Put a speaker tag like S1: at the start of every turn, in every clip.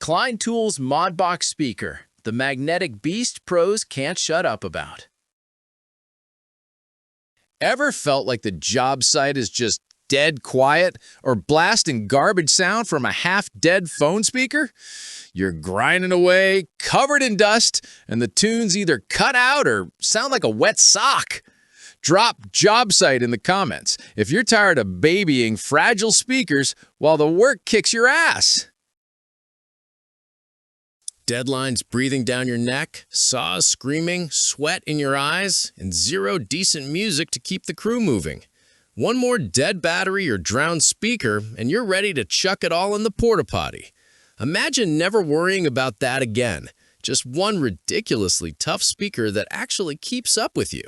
S1: Klein Tools MODbox Speaker, the magnetic beast pros can't shut up about. Ever felt like the job site is just dead quiet or blasting garbage sound from a half-dead phone speaker? You're grinding away, covered in dust, and the tunes either cut out or sound like a wet sock. Drop Jobsite in the comments if you're tired of babying fragile speakers while the work kicks your ass. Deadlines breathing down your neck, saws screaming, sweat in your eyes, and zero decent music to keep the crew moving. One more dead battery or drowned speaker, and you're ready to chuck it all in the porta-potty. Imagine never worrying about that again. Just one ridiculously tough speaker that actually keeps up with you.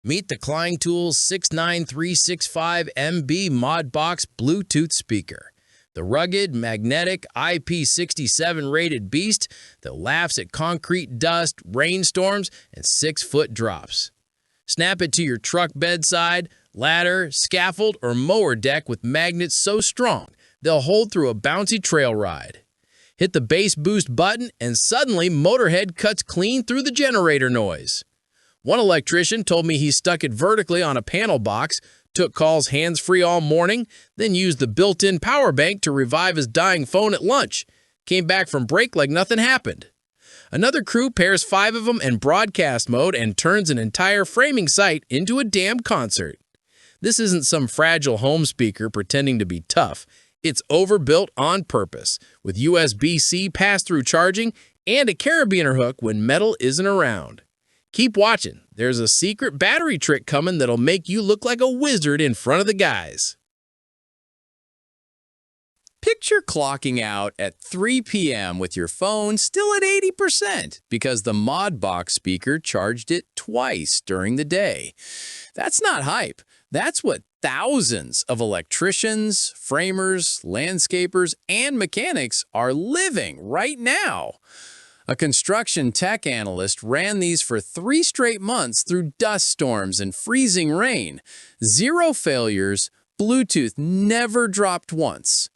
S1: Meet the Klein Tools 69365MB MODbox Bluetooth Speaker. The rugged, magnetic, IP67 rated beast that laughs at concrete dust, rainstorms, and 6-foot drops. Snap it to your truck bedside, ladder, scaffold, or mower deck with magnets so strong they'll hold through a bouncy trail ride. Hit the bass boost button and suddenly Motörhead cuts clean through the generator noise. One electrician told me he stuck it vertically on a panel box, took calls hands-free all morning, then used the built-in power bank to revive his dying phone at lunch. Came back from break like nothing happened. Another crew pairs 5 of them in broadcast mode and turns an entire framing site into a damn concert. This isn't some fragile home speaker pretending to be tough. It's overbuilt on purpose, with USB-C pass-through charging and a carabiner hook when metal isn't around. Keep watching. There's a secret battery trick coming that'll make you look like a wizard in front of the guys. Picture clocking out at 3 p.m. with your phone still at 80% because the MODbox speaker charged it twice during the day. That's not hype. That's what thousands of electricians, framers, landscapers, and mechanics are living right now. A construction tech analyst ran these for 3 straight months through dust storms and freezing rain. 0 failures, Bluetooth never dropped once.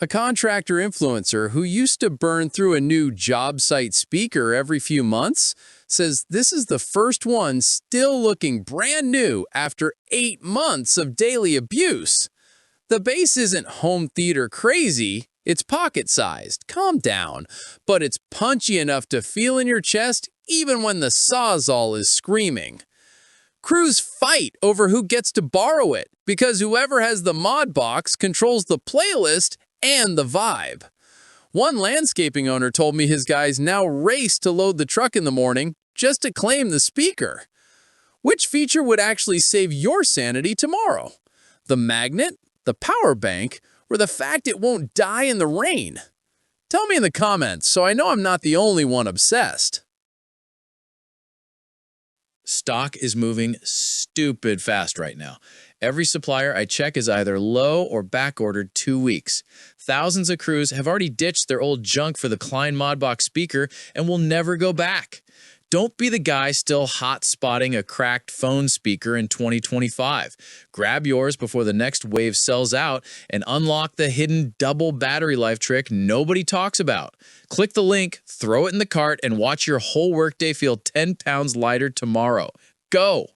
S1: A contractor influencer who used to burn through a new job site speaker every few months says this is the first one still looking brand new after 8 months of daily abuse. The bass isn't home theater crazy. It's pocket-sized, calm down, but it's punchy enough to feel in your chest even when the sawzall is screaming. Crews fight over who gets to borrow it because whoever has the MODbox controls the playlist and the vibe. One landscaping owner told me his guys now race to load the truck in the morning just to claim the speaker. Which feature would actually save your sanity tomorrow? The magnet, the power bank, or the fact it won't die in the rain? Tell me in the comments so I know I'm not the only one obsessed. Stock is moving stupid fast right now. Every supplier I check is either low or back-ordered 2 weeks. Thousands of crews have already ditched their old junk for the Klein MODbox speaker and will never go back. Don't be the guy still hot-spotting a cracked phone speaker in 2025. Grab yours before the next wave sells out and unlock the hidden double battery life trick nobody talks about. Click the link, throw it in the cart, and watch your whole workday feel 10 pounds lighter tomorrow. Go!